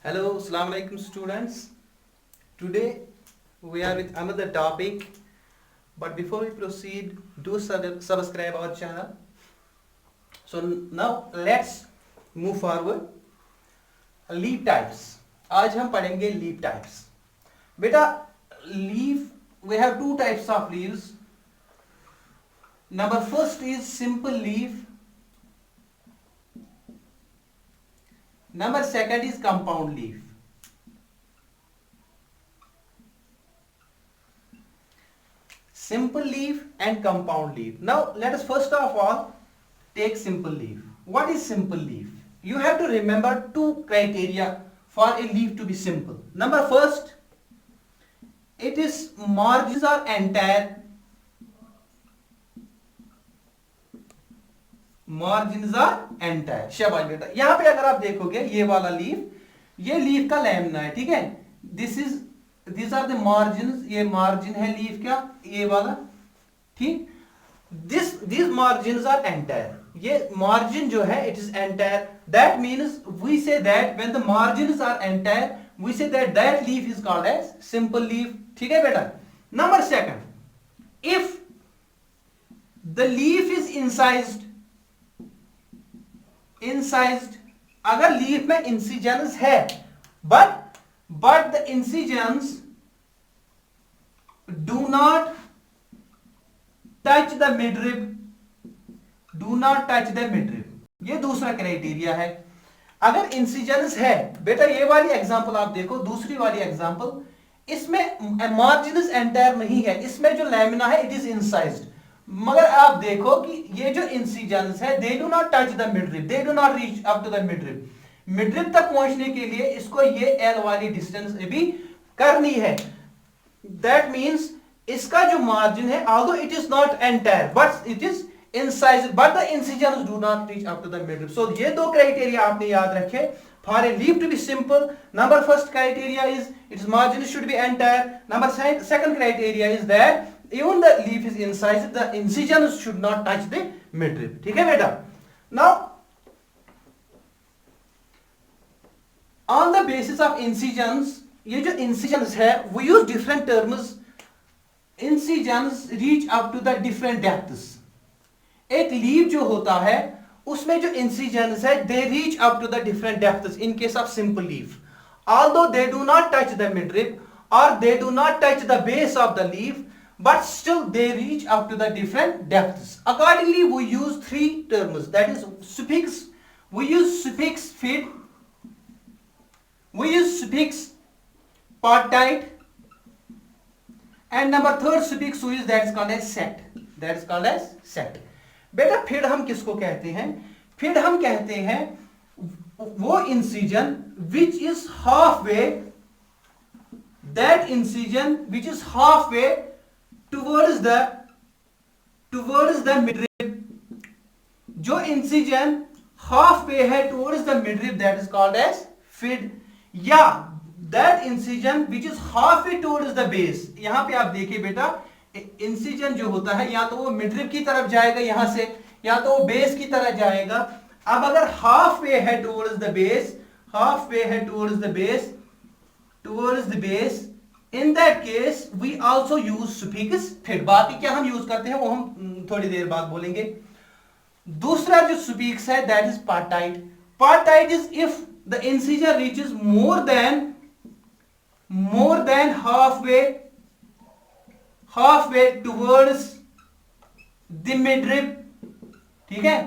Hello, Assalamu alaikum students. Today we are with another topic. But before we proceed, do subscribe our channel. So now let's move forward. Leaf types. आज हम पढ़ेंगे leaf types. बेटा leaf we have two types of leaves. Number first is simple leaf. Number second is compound leaf. Simple leaf and compound leaf. Now let us first of all take simple leaf. What is simple leaf? You have to remember two criteria for a leaf to be simple. Number first, it is margins are entire. Margins are entire. शाबाश बेटा. यहां पे अगर आप देखोगे ये वाला leaf, ये लीफ का लैमिना है, ठीक है. This are the margins. ये मार्जिन है लीफ का, ये वाला, ठीक. This margins are entire. ये मार्जिन जो है it is entire. That means we say that when the margins are entire we say that leaf is called as simple leaf. ठीक है बेटा. Number second, if the leaf is incised. अगर leaf में incisions है but the incisions do not touch the midrib. ये दूसरा criteria है. अगर इंसिजन्स है बेटा, ये वाली एग्जांपल आप देखो, दूसरी वाली एग्जांपल, इसमें मार्जिनस एंटायर नहीं है, इसमें जो लैमिना है इट इज इंसाइज्ड. मगर आप देखो कि ये जो इंसिजन्स है they do not touch the midrib, they do not reach up to the midrib. Midrib तक पहुंचने के लिए इसको ये एल वाली डिस्टेंस भी करनी है. दैट मींस इसका जो मार्जिन है although it is not entire but it is incised but the incisions do not reach up to the midrib. So ये दो क्राइटेरिया आपने याद रखे for a leaf to be simple. Number first criteria is its margin should be entire. Number second criteria is that even the leaf is incised, the incisions should not touch the midrib. ठीक है बेटा. Now on the basis of incisions, ये जो incisions है we use different terms. Incisions reach up to the different depths. एक leaf जो होता है उसमें जो incisions है they reach up to the different depths in case of simple leaf. Although they do not touch the midrib or they do not touch the base of the leaf, but still they reach up to the different depths. Accordingly we use three terms, that is suffix. We use suffix fid, we use suffix partite, and number third suffix we use that is called as set. बेटा फिर हम किसको कहते हैं? फिर हम कहते हैं वो incision which is halfway, that incision which is halfway towards the midrib. जो इंसिजन halfway है towards the midrib that is called as fid. या that incision which is halfway towards the base. यहां पे आप देखिए बेटा, इंसिजन जो होता है या तो वो मिडरिब की तरफ जाएगा यहां से, या तो वो बेस की तरफ जाएगा. अब अगर हाफ वे है towards the base, in that case we also use suffix fid. बाकी क्या हम यूज करते हैं वो हम थोड़ी देर बाद बोलेंगे. दूसरा जो सुफिक्स है that is partite. Partite is if the incision reaches more than halfway towards the midrib. ठीक है,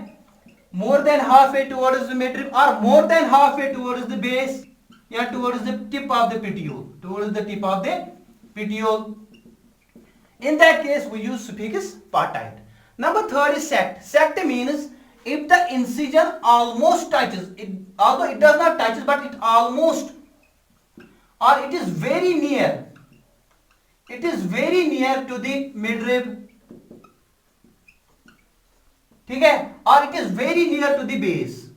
more than halfway towards the midrib or more than halfway towards the base या towards the tip of the petiole. In that case we use suffix partite. Number third is sect. Sect means if the incision almost touches it, although it does not touch but it almost, or it is very near to the midrib. ठीक है, or it is very near to the base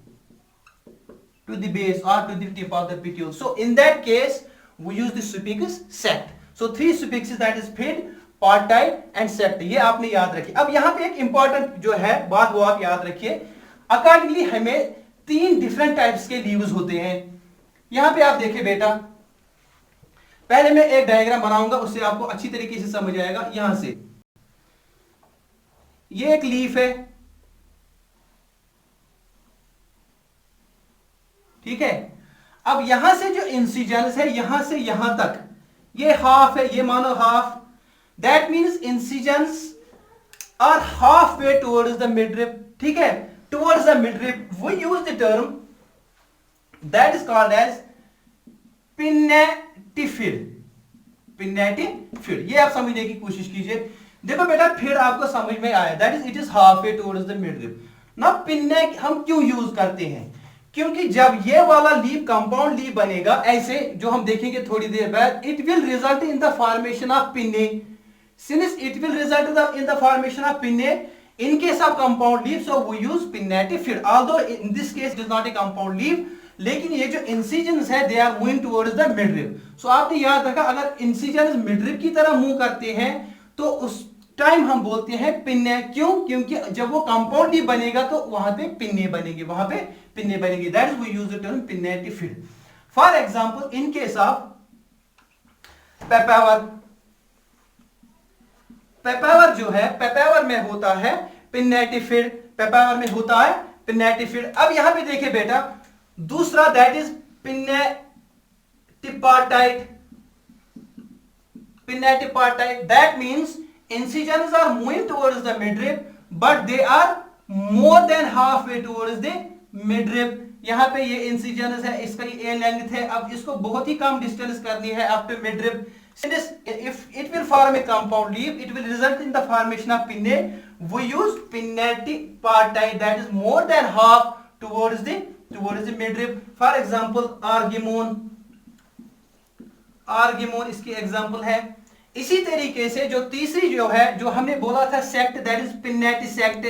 or to the tip of the petiole. So in that case we use the suffix sect. So three suffixes, that is fid, partite and sect. ये आपने याद रखिए. अब यहां पे एक important जो है बात वो आप याद रखिए. अकॉर्डिंगली हमें तीन डिफरेंट टाइप्स के लीव्स होते हैं. यहां पे आप देखें बेटा, पहले मैं एक डायग्राम बनाऊंगा, उससे आपको अच्छी तरीके से समझ आएगा। यहां से ये एक लीफ है, ठीक है। अब यहां से जो इंसिजन्स है यहां से यहां तक ये हाफ है, ये मानो half, that means incisions are half way towards the midrib, ठीक है, towards the midrib. We use the term that is called as pinnatifid, pinnatifid. ये आप समझने की कोशिश कीजिए। देखो बेटा, फिर आपको समझ में आया, that is it is half way towards the midrib. ना पिन्ने हम क्यों यूज करते हैं, क्योंकि जब ये वाला लीफ कंपाउंड लीफ बनेगा ऐसे, जो हम देखेंगे थोड़ी देर बाद, it will result in the formation of पिन्ने। Since it will result in the formation of pinnae in case of compound leaf, so we use pinnatifid. Although in this case it is not a compound leaf, लेकिन ये जो incisions है they are moving towards the midrib. So आपने याद रखा, अगर incisions midrib की तरह मूव करते हैं तो उस टाइम हम बोलते हैं पिन्ने। क्यों? क्योंकि जब वो कंपाउंड लीफ बनेगा तो वहां पे पिन्ने बनेंगे, वहां पे पिन्ने बनेंगे। That is we use the term pinnatifid. For example, in case of papaver, पेपावर जो है, पेपावर में होता है पिनेटिफिड, पेपावर में होता है पिनेटिफिड। अब यहां पे देखिए बेटा, दूसरा that is pinnatipartite, pinnatipartite, that means incisions are moving towards the midrib but they are more than half way towards the midrib. यहां पे ये इंसिजन्स है, इसका ये लेंथ है, अब इसको बहुत ही कम डिस्टेंस करनी है up to midrib. Since if it will form a compound leaf, it will result in the formation of pinnae. We use pinnatipartite, that is more than half towards the midrib. For example, argemone, argemone इसकी example है। इसी तरीके से जो तीसरी जो है, जो हमने बोला था sect, that is pinnatisect,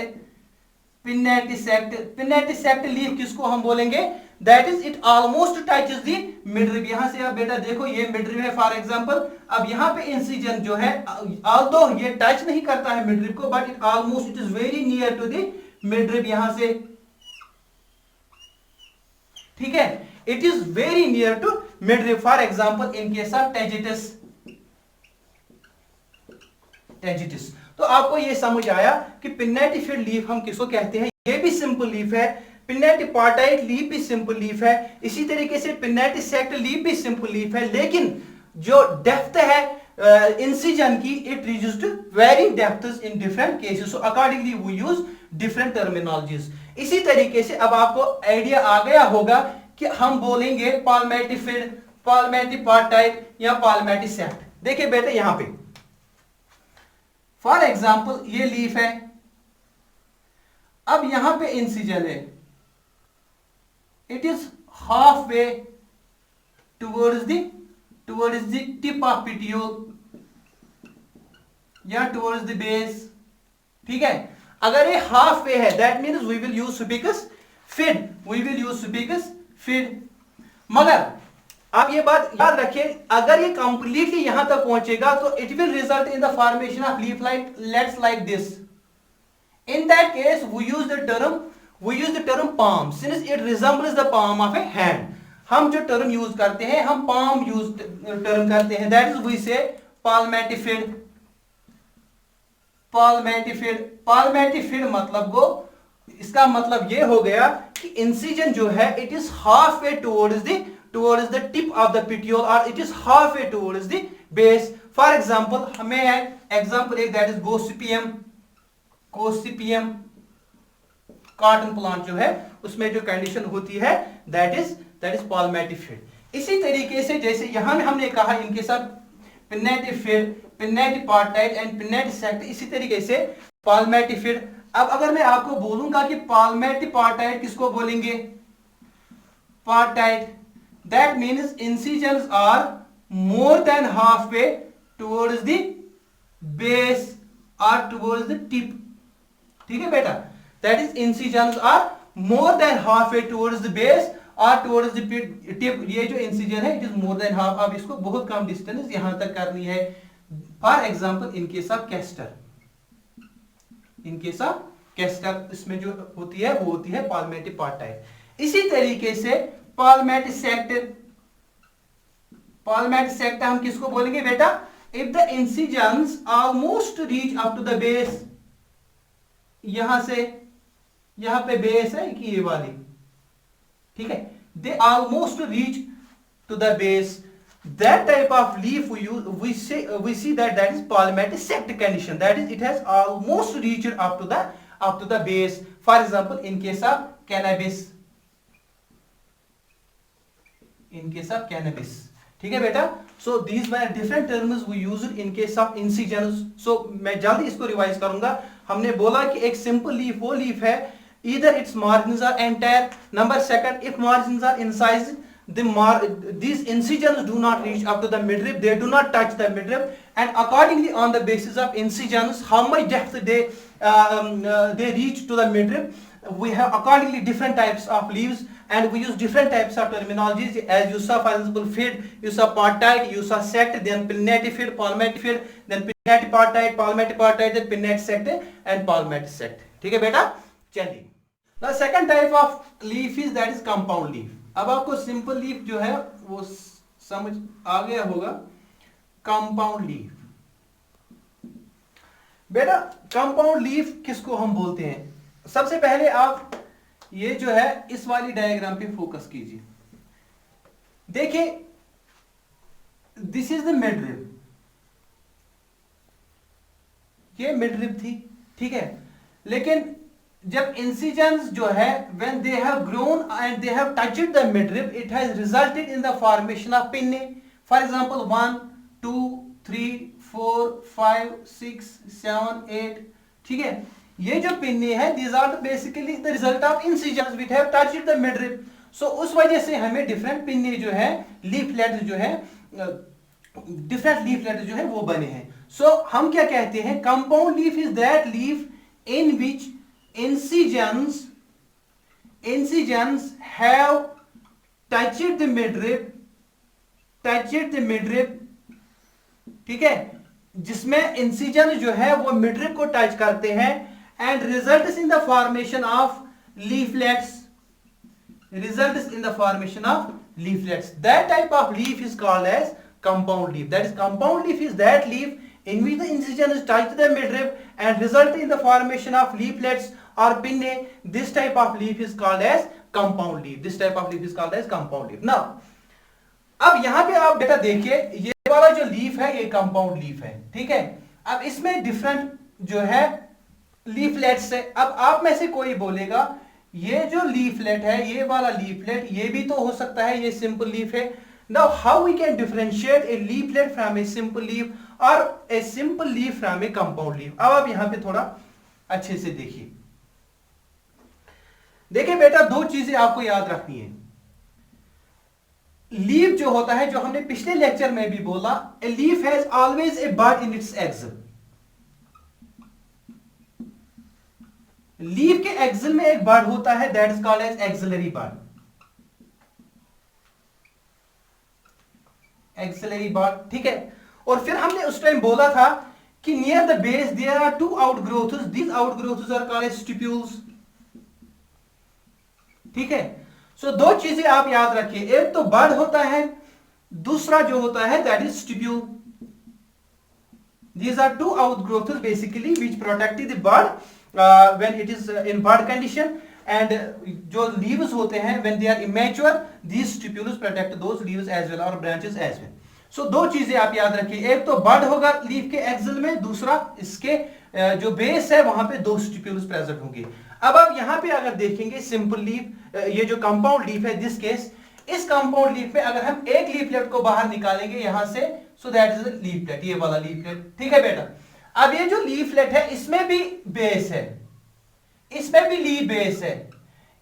pinnatisect, pinnatisect leaf किसको हम बोलेंगे, that is it almost touches the midrib। यहां से आप बेटा देखो, ये midrib है फॉर एग्जांपल। अब यहां पे इंसिजन जो है, although ये टच नहीं करता है midrib को, but it almost it is very near to the midrib, यहां से, ठीक है, it is very near to midrib। For example in case of tagetes, tagetes। तो आपको ये समझ आया कि पिनेटिफिड लीफ हम किसको कहते हैं। ये भी सिंपल लीफ है, पिनेटिपार्टाइट लीफ भी सिंपल लीफ है, इसी तरीके से पिनेटिसेक्ट लीफ भी सिंपल लीफ है, लेकिन जो डेप्थ है इंसिजन की, it reaches to very depths in different cases, so accordingly we use different terminologies. इसी तरीके से अब आपको आइडिया आ गया होगा कि हम बोलेंगे पाल्मेटिफिड, पाल्मेटिपार्टाइट या पाल्मेटिसेक्ट। देखिए बेटे, यहां पे फॉर एग्जांपल ये लीफ है, अब यहां पे इंसिजन है, it is halfway towards the tip of petiole या towards the base, ठीक है। अगर ये halfway है, that means we will use suffix fid, we will use suffix fid। मगर आप ये बात याद रखिए, अगर ये कंप्लीटली यहां तक पहुंचेगा तो it will result in the formation of leaf like this। In that case we use the term palm, since it resembles the palm of a hand। हम जो टर्म यूज करते हैं, हम palm यूज टर्म करते हैं, that is we say palmatifid, palmatifid, palmatifid मतलब को, इसका मतलब ये हो गया कि इंसिजन जो है it is halfway towards the tip of the petiole or it is halfway towards the base। For example, हमें एग्जांपल एक that is Gossypium cotton plant जो है, उसमें जो कंडीशन होती है दैट इज पाल्मेटिफिड। इसी तरीके से जैसे यहां में हमने कहा इनके साथ पिनेटिफिड, पिनेटिपार्टाइट एंड पिनेटिसेक्ट, इसी तरीके से पाल्मेटिफिड। अब अगर मैं आपको बोलूंगा कि पाल्मेटिपार्टाइट किसको बोलेंगे, partite, that means incisions are more than half way towards the base और टुवर्ड्स द टिप, ठीक है बेटा, that is incisions are more than halfway towards the base or towards the tip। ये जो incision है it is more than half। अब इसको बहुत कम डिस्टेंस यहां तक करनी है। For example in case of castor, in case of castor इसमें जो होती है वो होती है पाल्मेटिपार्टाइट। इसी तरीके से पाल्मेटिसेक्ट, palmatic sac हम किसको बोलेंगे बेटा? If the incisions almost reach up to the base, यहां से यहां पे बेस है कि ये वाली, ठीक है, they almost reach to the base, that type of leaf we see that is palmatic sac condition, that is it has almost reached up to the base. For example, in case of cannabis, ठीक है बेटा. So these were different terms we used in case of incisions. So मैं जल्दी इसको revise करूंगा. हमने बोला कि एक सिंपल लीफ वो लीफ है either its margins are entire. Number second, if margins are incised, these incisions do not reach up to the midrib, they do not touch the midrib, and accordingly on the basis of incisions how much depth they reach to the midrib, we have accordingly different types of leaves, and we use different types of terminologies. As you saw, for example, fid, you saw partite, you saw sect, then pinnatifid, palmatifid, then pinnatipartite, palmatipartite, then pinnatisect and palmatisect. ठीक है बेटा, चलिए. The second type of leaf is that is compound leaf. अब आपको simple leaf जो है वो समझ आ गया होगा. कंपाउंड लीफ, बेटा कंपाउंड लीफ किसको हम बोलते हैं? सबसे पहले आप ये जो है इस वाली डायग्राम पे फोकस कीजिए. देखिए, दिस इज द मिडरिब, ये मिडरिब थी, ठीक है. लेकिन जब इंसिजन्स जो है when they have grown and they have touched the midrib, it has resulted in the formation of pinnae. For example, 1 2 3 4 5 6 7 8, ठीक है. ये जो पिन्ने है these are basically the result of incisions which have touched the midrib. So उस वजह से हमें डिफरेंट पिन्ने जो है, लीफलेट्स जो है, डिफरेंट लीफलेट्स जो है वो बने हैं. So हम क्या कहते हैं? Compound leaf is that leaf in which incisions have touched the midrib, ठीक है, जिसमें इंसिजन जो है वो मिडरिब को टच करते हैं, and results in the formation of leaflets, that type of leaf is called as compound leaf. That is, compound leaf is that leaf in which the incisions touch the midrib and result in the formation of leaflets or pinnae. This type of leaf is called as compound leaf. Now, अब यहां पे आप बेटा देखिए, ये वाला जो leaf है ये कंपाउंड लीफ है, ठीक है. अब इसमें डिफरेंट जो है लीफलेट्स है. अब आप में से कोई बोलेगा ये जो लीफलेट है, ये वाला लीफलेट, ये भी तो हो सकता है ये सिंपल लीफ है. Now how we can differentiate a leaflet from a simple leaf or a simple leaf from a compound leaf? अब आप यहां पे थोड़ा अच्छे से देखिए. देखिए बेटा, दो चीजें आपको याद रखनी है. लीफ जो होता है, जो हमने पिछले लेक्चर में भी बोला, a leaf has always a bud in its axil. Leaf के एक्सिल में एक बड होता है, that is called as axillary bud. Axillary bud, ठीक है. और फिर हमने उस टाइम बोला था कि near the base there are two outgrowths, these outgrowths are called as stipules, ठीक है. सो दो चीजें आप याद रखिए, एक तो बड होता है, दूसरा जो होता है that is stipule. These are two outgrowths basically which protect the bud when it is in bud condition, and जो leaves होते हैं when they are immature, these stipules protect those leaves as well or branches as well. So दो चीजें आप याद रखिए, एक तो बड होगा लीफ के एक्सिल में, दूसरा इसके जो बेस है वहां पे दो स्टिप्यूल्स प्रेजेंट होंगे. अब आप यहां पे अगर देखेंगे सिंपल लीफ, ये जो कंपाउंड लीफ है, दिस केस, इस कंपाउंड लीफ में अगर हम एक लीफलेट को बाहर निकालेंगे यहां से, so that is a leaflet, ये वाला लीफलेट, ठीक है बेटा. अब ये जो लीफलेट है इसमें भी बेस है, इसमें भी लीफ बेस है,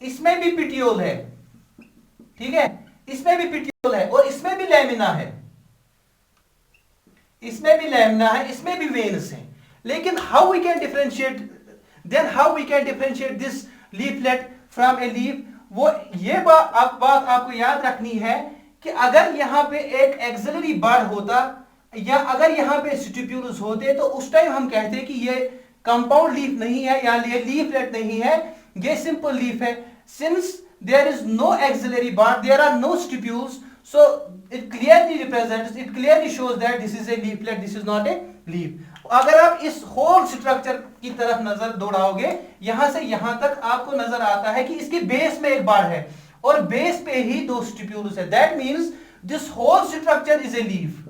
इसमें भी पिटियोल है, ठीक है, इसमें भी पिटियोल है, और इसमें भी लैमिना है, इसमें भी वेन्स है. लेकिन how we can differentiate this leaflet from a leaf, वो ये बात आपको याद रखनी है कि अगर यहां पे एक एक्सिलरी बड होता या अगर यहां पे स्टिप्यूल्स होते तो उस टाइम हम कहते कि ये कंपाउंड लीफ नहीं है या ये लीफलेट नहीं है, ये सिंपल लीफ है. Since there is no axillary bud, there are no stipules, So it clearly represents, it clearly shows that this is a leaflet, this is not a leaf. अगर आप इस होल स्ट्रक्चर की तरफ नजर दौड़ाओगे, यहां से यहां तक आपको नजर आता है कि इसके बेस में एक बार है और बेस पे ही दो स्टिप्यूल्स है. That means this whole structure is a leaf.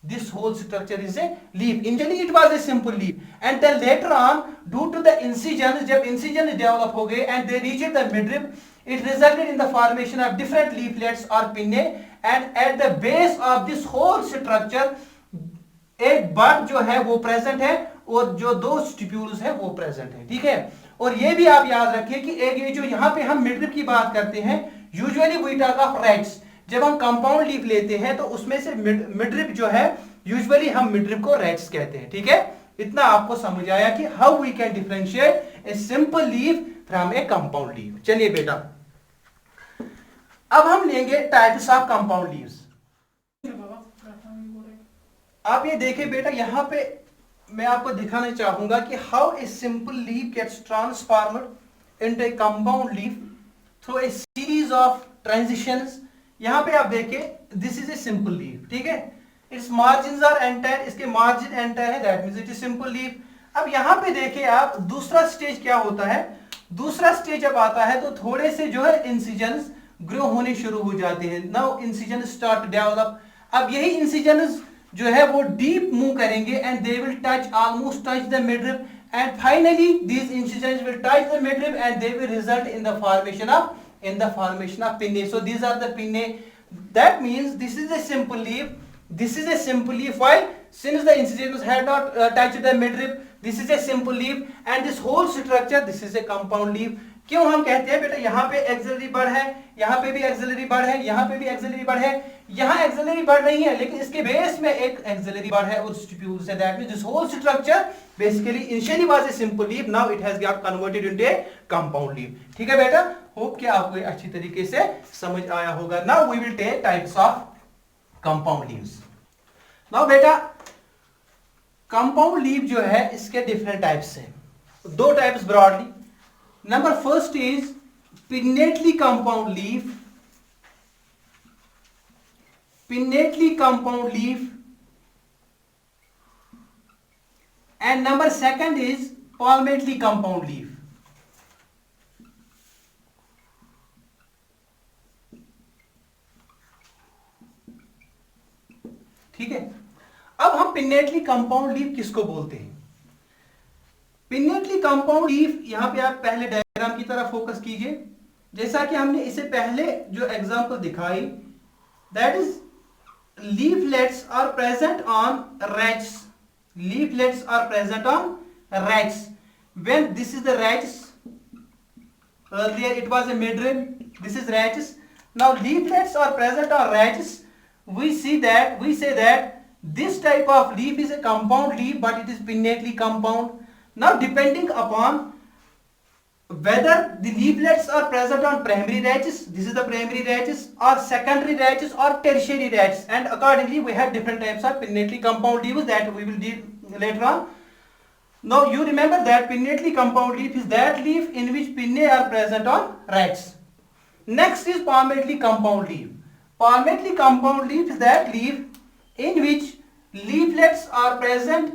This whole structure is a leaf. Initially it was a simple leaf, and then later on, due to the incisions, जब incisions develop हो गए and they reached the midrib, it resulted in the formation of different leaflets or pinnae, and at the base of this whole structure एक बड जो है वो present है और जो दो स्टिप्यूल्स है वो प्रेजेंट है. ठीक है. और ये भी आप याद रखिए कि एक ये जो यहाँ पे हम मिडरिप की बात करते हैं, usually we talk of rachis. जब हम कंपाउंड लीफ लेते हैं तो उसमें से मिडरिप जो है यूजुअली हम मिडरिप को रेट्स कहते हैं. ठीक है. इतना आपको समझ आया कि how we can differentiate a simple leaf from a compound leaf. चलिए बेटा, अब हम लेंगे टाइप्स ऑफ कंपाउंड लीव्स. आप ये देखिए बेटा, यहां पे मैं आपको दिखाना चाहूंगा कि how a simple leaf gets transformed into a compound leaf through a series of transitions. यहां पे आप देखिए, this is a simple leaf. ठीक है. इट्स मार्जिन्स आर एंटायर, इसके मार्जिन एंटायर है, that means it is simple leaf. अब यहां पे देखिए आप, दूसरा स्टेज क्या होता है. दूसरा स्टेज जब आता है तो थोड़े से जो है इंसिजन्स ग्रो होने शुरू हो जाते हैं. Now incision start to develop. अब यही इंसिजन्स जो है वो डीप मूव करेंगे and they will touch, almost touch the midrib, and finally these incisions will touch the midrib and they will result in the formation of pinnae. So these are the pinnae. That means this is a simple leaf. This is a simple leaf. Why? Since the incisions had not touched the midrib, this is a simple leaf, and this whole structure, this is a compound leaf. क्यों हम कहते हैं बेटा, यहाँ पे axillary बड है, यहाँ पे भी एक्सिलरी बड है, यहाँ पे भी एक्सिलरी बड है, यहाँ एक्सिलरी बड नहीं है लेकिन इसके बेस में एक एक्सिलरी बड है और स्टिप्यूल्स है. That means this whole structure basically initially was a simple leaf, now it has got converted into a compound leaf. ठीक है बेटा, होप कि आपको अच्छी तरीके से समझ आया होगा. Now we will take types of compound leaves. Now बेटा, कंपाउंड लीफ जो है इसके डिफरेंट टाइप्स हैं. दो types broadly. Number first is pinnately compound leaf. Pinnately compound leaf. And number second is palmately compound leaf. ठीक है. अब हम पिन्नेटली कंपाउंड लीफ किसको बोलते हैं? पिन्नेटली कंपाउंड लीफ, यहां पे आप पहले डायग्राम की तरफ फोकस कीजिए. जैसा कि हमने इसे पहले जो एग्जांपल दिखाई, that is leaflets are present on rachis. Leaflets are present on rats. When this is the rats, earlier it was a midrib, this is rats. Now leaflets are present on rats. We say that this type of leaf is a compound leaf, but it is pinnately compound. Now depending upon whether the leaflets are present on primary rachis, this is the primary rachis, or secondary rachis or tertiary rachis, and accordingly we have different types of pinnately compound leaves that we will deal later on. Now you remember that pinnately compound leaf is that leaf in which pinnae are present on rats. Next is palmately compound leaf. Palmately compound leaf is that leaf in which leaflets are present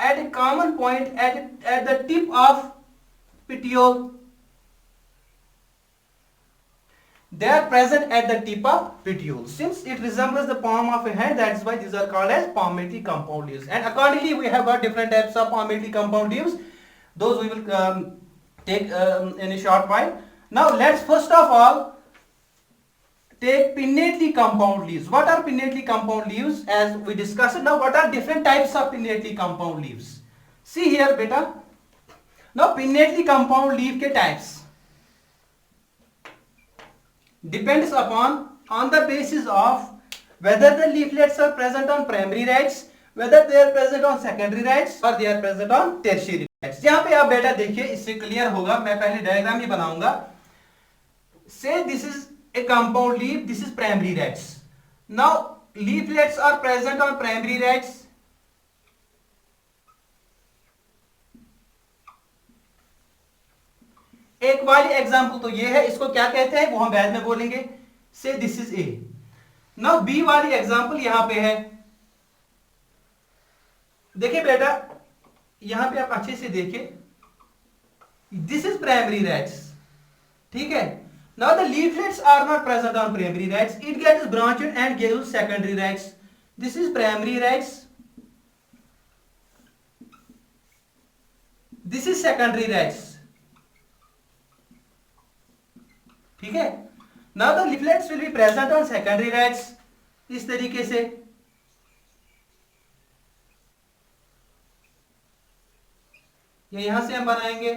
at a common point at the tip of petiole. They are present at the tip of petiole. Since it resembles the palm of a hand, that is why these are called as palmately compound leaves. And accordingly, we have got different types of palmately compound leaves. Those we will take in a short while. Now, let's first of all take pinnately compound leaves. What are pinnately compound leaves? As we discussed. Now, what are different types of pinnately compound leaves? See here, beta. Now, pinnately compound leaf के types depends on the basis of whether the leaflets are present on primary rachis, whether they are present on secondary rachis or they are present on tertiary rachis. यहाँ पे आप बेटा देखिए, इससे clear होगा. मैं पहले डायग्राम ही बनाऊंगा. Say this is a compound leaf, this is primary rachis. Now leaflets are present on primary rachis. एक वाली एग्जाम्पल तो ये है, इसको क्या कहते हैं वो हम बाद में बोलेंगे. So this is A. Now B वाली एग्जांपल यहां पे है, देखिए बेटा यहां पे आप अच्छे से देखिए, दिस इज प्राइमरी रैट्स, ठीक है। Now the leaflets are not present on primary rachis, it gets branched and gives secondary rachis, this is primary rachis, this is secondary rachis, ठीक है। Now the leaflets will be present on secondary rachis, इस तरीके से, ये यहां से हम बनाएंगे,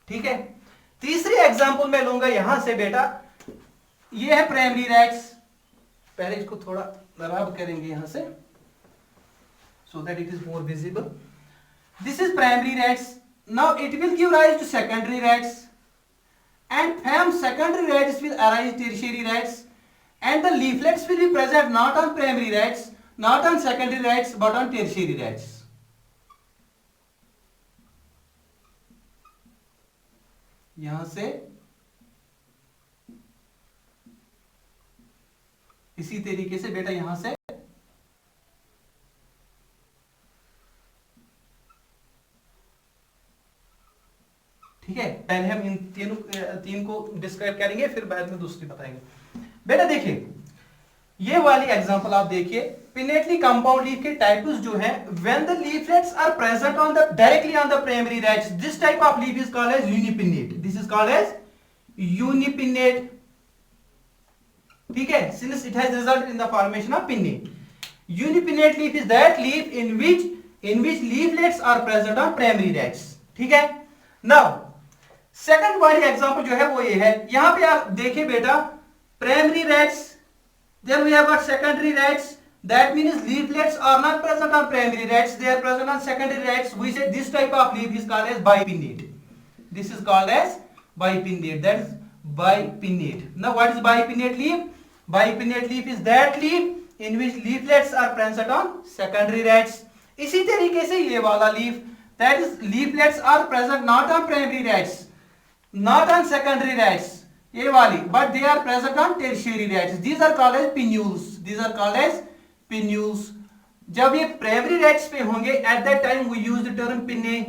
ठीक है। तीसरी एग्जांपल मैं लूंगा यहां से बेटा, ये है प्राइमरी रैट्स, पहले इसको थोड़ा रब करेंगे यहां से so that it is more visible. This is primary rats. Now it will give rise to secondary rats, and from secondary rats will arise tertiary rats, and the leaflets will be present not on primary rats, not on secondary rats, but on tertiary rats. यहां से इसी तरीके से बेटा यहां से, ठीक है। पहले हम इन तीन को डिस्क्राइब करेंगे, फिर बाद में दूसरी बताएंगे। बेटा देखिए ये वाली एग्जांपल आप देखिए, पिनेटली कंपाउंड लीफ के टाइप्स जो हैं, when the leaflets are present on the directly on the primary rachis, this type of leaf is called as unipinnate, this is called as unipinnate, ठीक है, since it has resulted in the formation of pinnate. Unipinnate leaf is that leaf in which leaflets are present on primary rachis, ठीक है। Now second वाली example जो है वो ये है, यहां पे आप देखिए बेटा, primary rats, then we have got secondary rats, that means leaflets are not present on primary rats, they are present on secondary rats. We say this type of leaf is called as bipinnate, this is called as bipinnate, that is bipinnate. Now what is bipinnate leaf? Bipinnate leaf is that leaf in which leaflets are present on secondary rats. इसी तरीके से ये वाला leaf, that is leaflets are present not on primary rats, not on secondary rats, ये वाली, but they are present on tertiary rats, these are called as pinnules, these are called as pinnules. जब ये primary rats पे होंगे, at that time we use the term pinnae,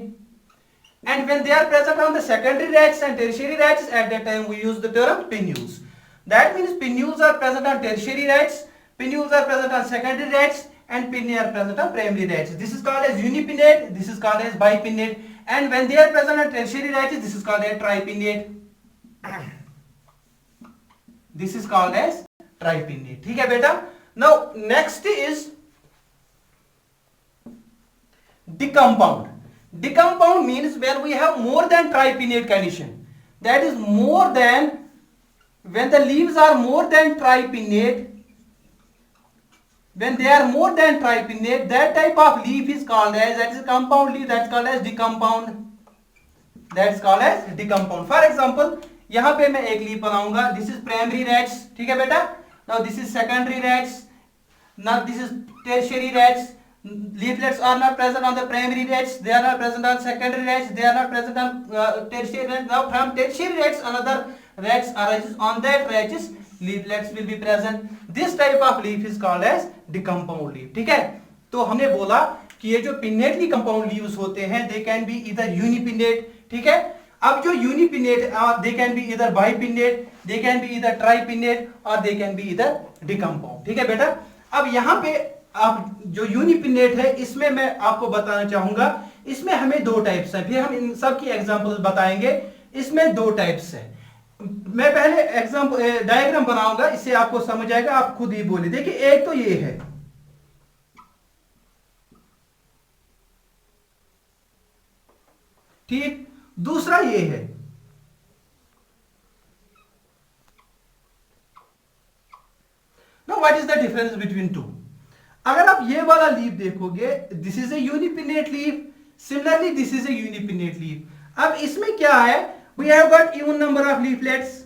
and when they are present on the secondary rats and tertiary rats, at that time we use the term pinnules. That means pinnules are present on tertiary rats, pinnules are present on secondary rats, and pinnae are present on primary rats. This is called as unipinnate, this is called as bipinnate, and when they are present on tertiary rats, this is called as tripinnate. This is called as tripinnate, ठीक है बेटा। Now next is decompound. Decompound means when we have more than tripinnate condition, that is more than, when the leaves are more than tripinnate, when they are more than tripinnate, that type of leaf is called as, that is compound leaf, that's called as decompound, that's called as decompound. For example यहां पे मैं एक leaf बनाऊंगा, this is primary rachis, ठीक है बेटा। Now this is secondary rats, now this is tertiary rats, leaflets are not present on the primary rats, they are not present on secondary rats, they are not present on tertiary rats. Now from tertiary rats another rats arises, on that rats leaflets will be present. This type of leaf is called as decompound leaf, ठीक है। तो हमने बोला कि ये जो pinnately compound leaves होते हैं, they can be either unipinnate, ठीक है। अब जो यूनिपिनेट, दे कैन बी इधर बाइपिनेट, दे कैन बी इधर ट्राइपिनेट, और दे कैन बी इधर डिकम्पाउंड, ठीक है बेटा। अब यहां पे आप जो यूनिपिनेट है, इसमें मैं आपको बताना चाहूंगा, इसमें हमें दो टाइप्स हैं, फिर हम इन सब की एग्जांपल्स बताएंगे। इसमें दो टाइप्स है, मैं पहले एग्जांपल डायग्राम बनाऊंगा, इससे आपको समझ आएगा, आप खुद ही बोलिए। देखिए एक तो ये है, ठीक, दूसरा ये है। Now what is the difference between two? अगर आप ये वाला लीफ देखोगे, this is a unipinnate leaf, similarly this is a unipinnate leaf. अब इसमें क्या है, we have got even number of leaflets,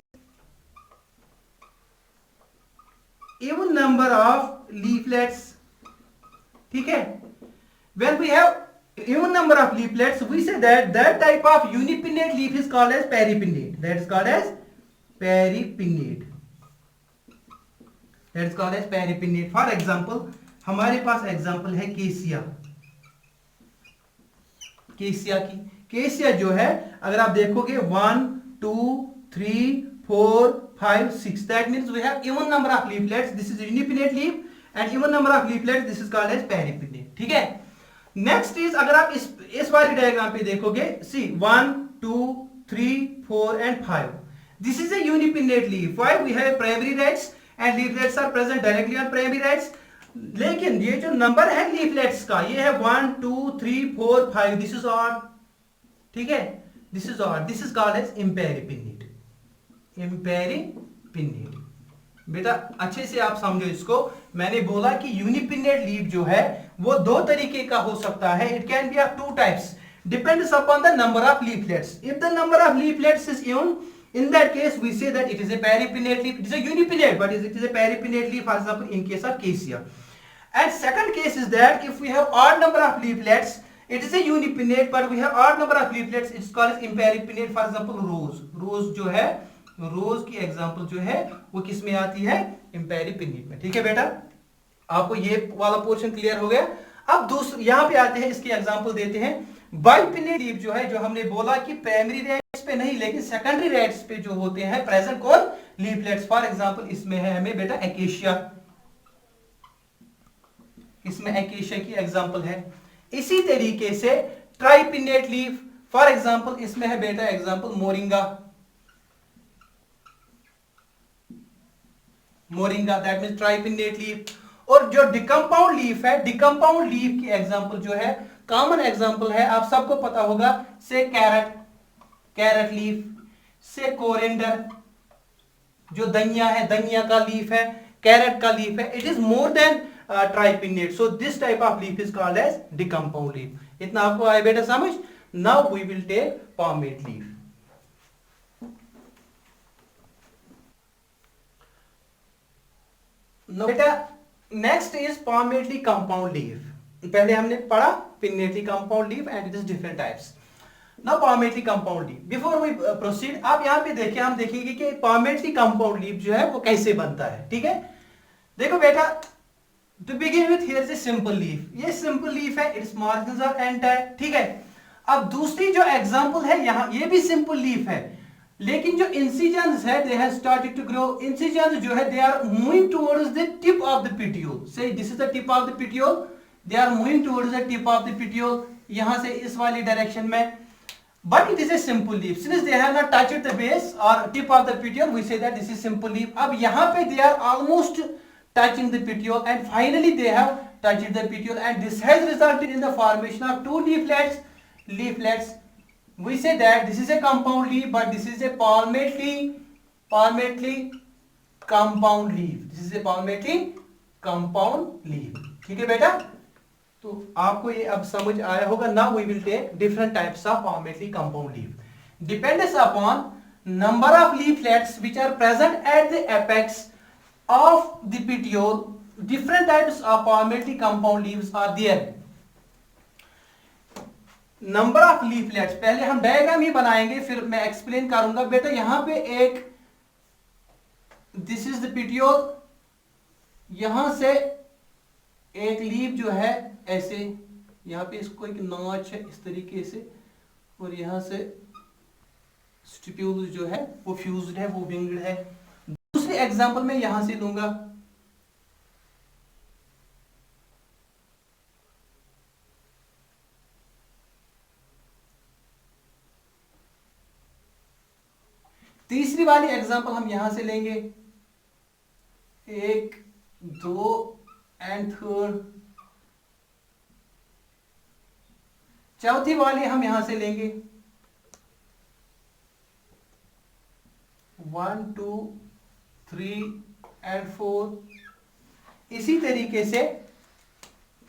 even number of leaflets, ठीक है। When we have even number of leaflets, we say that that type of unipinnate leaf is called as peripinnate, that is called as paripinnate, that is called as paripinnate. For example हमारे पास example है केसिया। केसिया की, केसिया जो है अगर आप देखोगे 1 2 3 4 5 6, that means we have even number of leaflets, this is unipinnate leaf, and even number of leaflets, this is called as paripinnate. ठीक है, नेक्स्ट इज अगर आप इस वाली डायग्राम पे देखोगे, see 1 2 3 4 and 5, this is a unipinnate leaf. Why? We have primary rachis and leaflets are present directly on primary rachis, लेकिन ये जो नंबर है लीफलेट्स का ये है 1 2 3 4 5, दिस इज ऑड। ठीक है, this is odd, this is called as imparipinnate. Imparipinnate बेटा अच्छे से आप समझो इसको। मैंने बोला कि यूनिपिन्नेट लीफ जो है वो दो तरीके का हो सकता है, it can be of two types, depends upon the number of leaflets. If the number of leaflets is even, in that case we say that it is a peripinnate leaf, it is a unipinnate but it is a peripinnate leaf, for example in case of cassia. And second case is that if we have odd number of leaflets, it is a unipinnate but we have odd number of leaflets, it is called as imperipinnate. For example rose, rose जो है, रोज की example जो है वो किस में आती है? इम्पेरिपिन्नेट में। ठीक है बेटा, आपको ये वाला पोर्शन क्लियर हो गया। अब दूसरे यहां पे आते हैं, इसकी एग्जांपल देते हैं। बाइपिन्नेट लीफ जो है, जो हमने बोला कि प्राइमरी राइट्स पे नहीं लेकिन सेकेंडरी राइट्स पे जो होते हैं प्रेजेंट कौन? लीफलेट्स। फॉर एग्जांपल इसमें है हमें बेटा एकेशिया, इसमें एकेशिया की एग्जांपल है। इसी तरीके से ट्राइपिन्नेट लीफ, फॉर एग्जांपल इसमें है बेटा example moringa, moringa that means tripinnate leaf. और जो डिकम्पाउंड लीफ है, डिकम्पाउंड लीफ की एग्जांपल जो है, कॉमन एग्जांपल है, आप सबको पता होगा, से कैरेट, कैरेट लीफ, से कोरिएंडर, जो धनिया है, धनिया का लीफ है, कैरेट का लीफ है, it is more than tripinnate, so this type of leaf is called as decompound leaf. इतना आपको आया बेटा समझ? Now we will take palmate leaf. बेटा next is palmately compound leaf. पहले हमने पढ़ा pinnately compound leaf and it is different types. Now palmately compound leaf, before we proceed आप यहां पे देखिए, हम देखेंगे कि पामेटली कंपाउंड लीफ जो है वो कैसे बनता है। ठीक है, देखो बेटा, to begin with here is a simple leaf, ये सिंपल लीफ है, इट्स मार्जिन्स आर एंटायर। ठीक है, अब दूसरी जो एग्जांपल है यहां, ये भी सिंपल लीफ है, लेकिन जो इंसिजन्स है they have started to grow. Incisions जो है they are moving towards the tip of the petiole, say this is the tip of the petiole, they are moving towards the tip of the petiole, यहां से इस वाली direction में, but it is a simple leaf since they have not touched the base or tip of the petiole, we say that this is simple leaf. अब यहाँ पे they are almost touching the petiole and finally they have touched the petiole and this has resulted in the formation of two leaflets. Leaflets, we say that this is a compound leaf but this is a palmately compound leaf. This is a palmately compound leaf. ठीक है बेटा, तो आपको ये अब समझ आया होगा। Now we will take different types of palmately compound leaf. Depends upon number of leaflets which are present at the apex of the petiole, different types of palmately compound leaves are there. Number of leaflets, पहले हम diagram ही बनाएंगे फिर मैं explain करूंगा। बेटा यहां पे एक, दिस इज द पेटियोल, यहां से एक लीफ जो है ऐसे, यहाँ पे इसको एक नॉच है इस तरीके से, और यहाँ से स्टिप्यूल जो है वो फ्यूज्ड है, वो विंग्ड है। दूसरी एग्जांपल मैं यहां से लूंगा, तीसरी वाली एग्जांपल हम यहां से लेंगे, एक दो एंड थर्ड, चौथी वाली हम यहां से लेंगे 1 2 3 एंड 4। इसी तरीके से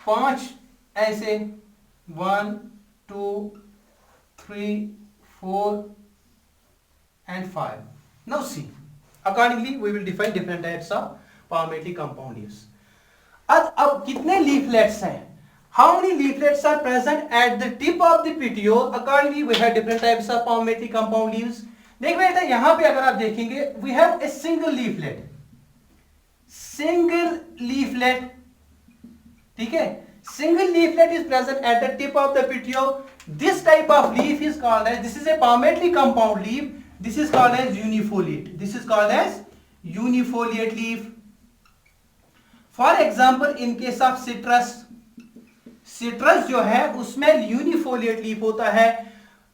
5 ऐसे 1 2 3 4 and 5. Now see, accordingly we will define different types of palmately compound leaves. अब कितने leaflets हैं? How many leaflets are present at the tip of the petiole? Accordingly we have different types of palmately compound leaves. देख बेटा यहां पे अगर आप देखेंगे we have a single leaflet, ठीक है, single leaflet is present at the tip of the petiole. This type of leaf is called as, this is a palmately compound leaf, this is called as unifoliate leaf. For example in case of citrus जो है उसमें यूनिफोलिएट leaf होता है।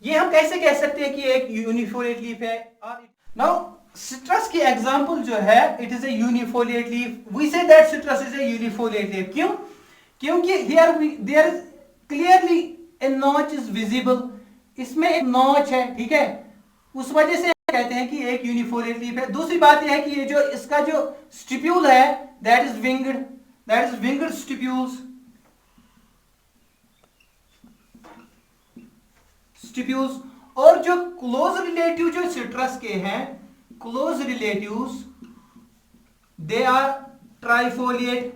ये हम कैसे कह सकते हैं कि एक यूनिफोलिएट लीफ है? और नाउ सिट्रस की एग्जांपल जो है it is a unifoliate leaf, we say that citrus is a unifoliate leaf. क्यों? क्योंकि here there is clearly a notch is visible, इसमें एक नॉच है, ठीक है, उस वजह से कहते हैं कि एक यूनिफोलिएट लीफ है। दूसरी बात यह है कि ये जो इसका जो स्टिप्यूल है that is winged stipules, और जो क्लोज रिलेटिव जो सिट्रस के हैं, close relatives they are trifoliate,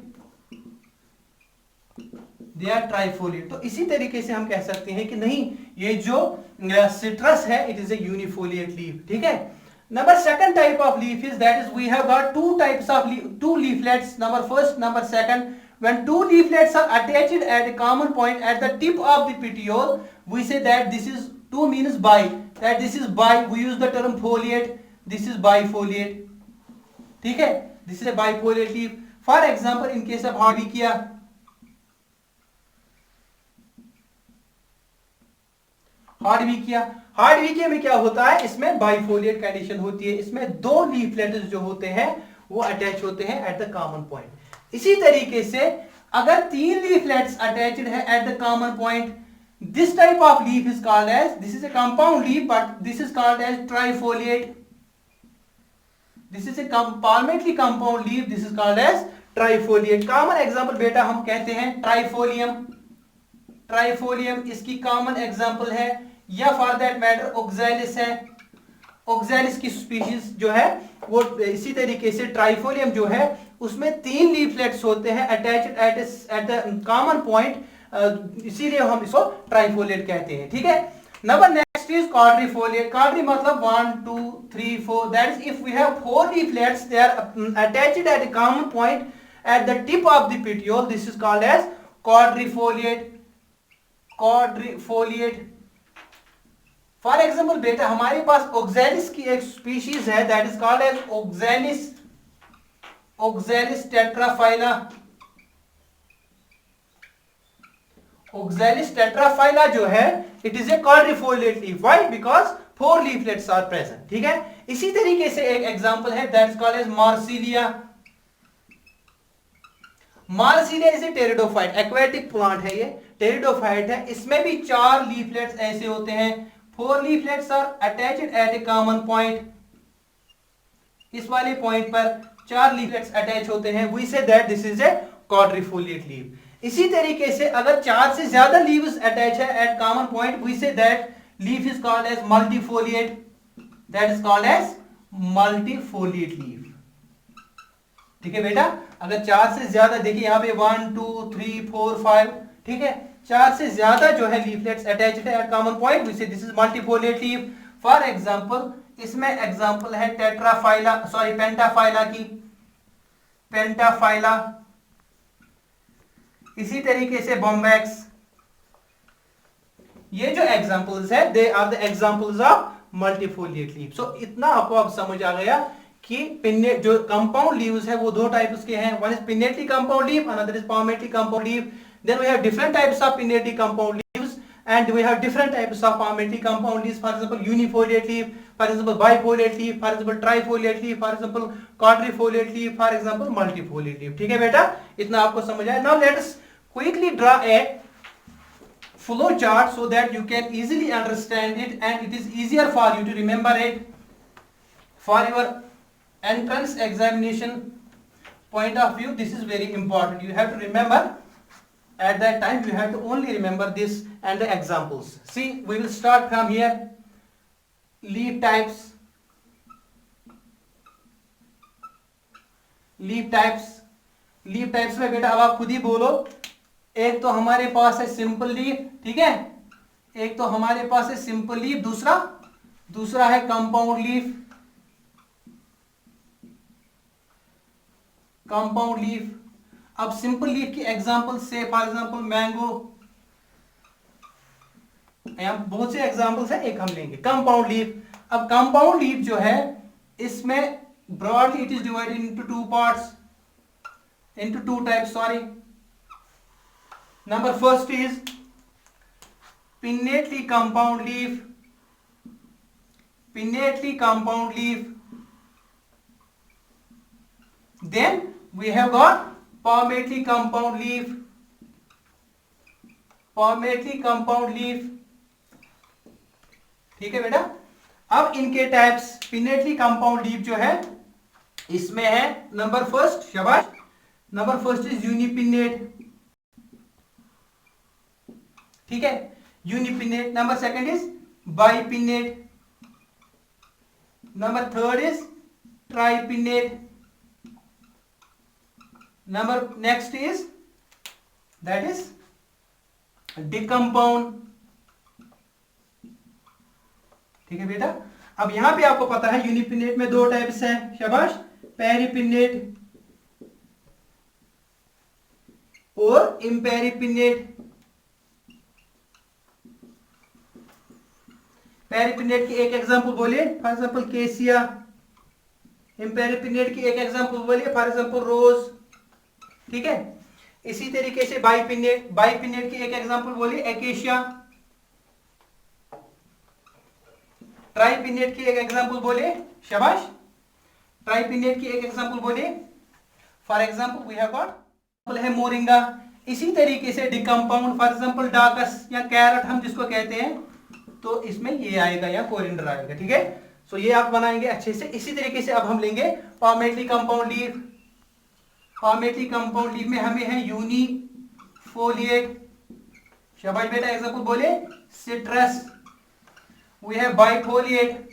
तो इसी तरीके से हम कह सकते हैं कि नहीं ये जो सिट्रस है it is a unifoliate leaf, ठीक है। Number second type of leaf is that is we have got two leaflets, number first, number second. When two leaflets are attached at a common point at the tip of the petiole, we say that this is two means bi, that this is bi, we use the term foliate, this is bifoliate, ठीक है, this is a bifoliate leaf. For example in case of Hartwickia में क्या होता है, इसमें बाइफोलिएट condition होती है, इसमें दो लीफलेट्स जो होते हैं वो अटैच होते हैं एट द कॉमन पॉइंट। इसी तरीके से अगर तीन लीफलेट्स अटैच्ड है at the common point, this type of leaf is called as, this is a compound leaf but this is called as trifoliate, this is a palmately compound leaf, this is called as trifoliate. Common example बेटा हम कहते हैं trifolium इसकी common example है, या for that matter ओक्सैलिस है, ओक्सैलिस की species जो है वो इसी तरीके से ट्राइफोलियम जो है उसमें तीन लीफलेट्स होते हैं attached at the common point, इसीलिए हम इसको ट्राइफोलिएट कहते हैं, ठीक है। Number next is quadrifoliate. Quadri मतलब 1 2 3 4, that is if we have 4 leaflets they are attached at a common point at the tip of the petiole, this is called as quadrifoliate। For example बेटा हमारे पास Oxalis की एक species है that is called as Oxalis tetraphylla. Oxalis tetraphylla जो है it is a quadrifoliate leaf, why? Because 4 leaflets are present, ठीक है। इसी तरीके से एक एग्जांपल है that is called as Marsilea. Marsilea is a pteridophyte, aquatic plant है, ये टेरिडोफाइट है, इसमें भी 4 leaflets ऐसे होते हैं, 4 leaflets are attached at a common point, इस वाले पॉइंट पर 4 leaflets अटैच होते हैं, we say that this is a quadrifoliate leaf. इसी तरीके से अगर 4 से ज्यादा लीव्स अटैच है at common point, we say that leaf is called as multifoliate, that is called as multifoliate leaf, ठीक है बेटा। अगर 4 से ज्यादा, देखिए यहाँ पे 1 2 3 4 5, ठीक है, 4 से ज्यादा जो है लीफलेट्स अटैच्ड है at common point, we say this is multifoliate leaf. For example इसमें एग्जांपल है पेंटाफाइला की, पेंटाफाइला, इसी तरीके से बॉम्बैक्स, ये जो एग्जांपल्स है they are the examples of multifoliate leaf. So इतना आपको अब समझ आ गया कि पिन्नेट जो कंपाउंड लीव्स है वो दो टाइप्स के हैं, one is pinnately compound leaf, another is palmately compound leaf. Then we have different types of pinnately compound leaves and we have different types of palmately compound leaves, for example unifoliate leaf, for example bifoliate leaf, for example trifoliate leaf, for example quadrifoliate leaf, for example multifoliate leaf, ठीक है बेटा, इतना आपको समझ आया। Now let us quickly draw a flow chart so that you can easily understand it and it is easier for you to remember it for your entrance examination point of view. This is very important, you have to remember at that time, you have to only remember this and the examples. See, we will start from here. Leaf types, leaf types में बेटा अब आप खुद ही बोलो, एक तो हमारे पास है सिंपल लीफ, ठीक है, एक तो हमारे पास है सिंपल लीफ, दूसरा दूसरा है कंपाउंड लीफ, कंपाउंड लीफ। अब सिंपल लीफ की एग्जांपल से फॉर एग्जांपल मैंगो, यहां बहुत से एग्जांपल्स हैं, एक हम लेंगे कंपाउंड लीफ। अब कंपाउंड लीफ जो है इसमें broadly it is divided into two parts, into two types, sorry. Number first is pinnately compound leaf, pinnately compound leaf. Then we have got palmately compound leaf, palmately compound leaf। ठीक है बेटा। अब इनके types, pinnately compound leaf जो है इसमें है number first, शाबाश, नंबर फर्स्ट इज यूनिपिनेट, ठीक है, unipinnate. Number second is bipinnate, number third is tripinnate, number next is that is decompound. ठीक है बेटा। अब यहां पे आपको पता है यूनिपिनेट में दो टाइप्स हैं, शाबाश, पेरिपिनेट और इम्पेरिपिनेट। पेरिपिनेट की एक एग्जांपल बोलिए, फॉर एग्जांपल केसिया। इम्पेरिपिनेट की एक एग्जांपल बोलिए, फॉर एग्जांपल रोज। ठीक है। इसी तरीके से बाइपिनेट, बाइपिनेट की एक एग्जांपल बोलिए, एकेशिया। ट्राइपिनेट की एक एग्जांपल बोलिए, शाबाश, ट्राइपिनेट की एक एग्जांपल बोलिए, for example we have got है मोरिंगा। इसी तरीके से डिकम्पाउंड, फॉर एग्जांपल डाकस या कैरट हम जिसको कहते हैं, तो इसमें ये आएगा या कोरिएंडर आएगा। ठीक है। सो ये आप बनाएंगे अच्छे से। इसी तरीके से अब हम लेंगे palmately compound leaf. palmately compound leaf में हमें है यूनिफोलिएट, शाबाश बेटा, एग्जांपल बोले citrus. We have bifoliate,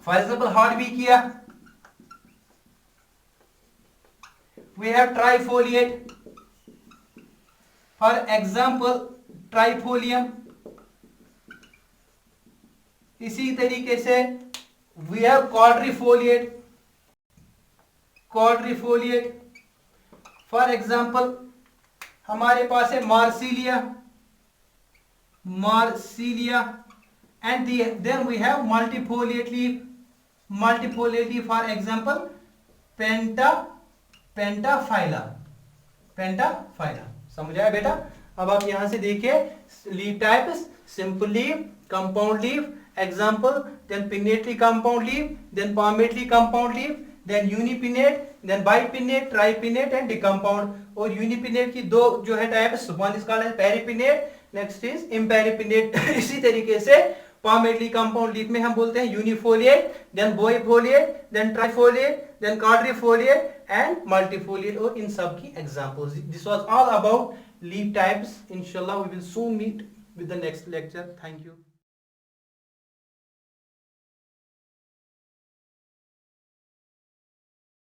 for example Hardwickia. We have trifoliate, for example Trifolium. इसी तरीके से we have quadrifoliate, quadrifoliate, for example हमारे पास है Marsilea, Marsilea. And then we have multifoliate leaf, multifoliate leaf, for example penta, pentaphylla, pentaphylla. समझ आया बेटा। अब आप यहां से देखिए leaf types, simple leaf, compound leaf, example, then pinnately compound leaf, then palmately compound leaf, then unipinnate, then bipinnate, tripinnate and decompound. और unipinnate की दो जो है types, one is called paripinnate, next is imparipinnate. इसी तरीके से palmately compound leaf में हम बोलते हैं unifoliate, then bifoliate, then trifoliate, then quadrifoliate and multifoliate. और इन सब की examples. This was all about leaf types. Inshallah we will soon meet with the next lecture. Thank you.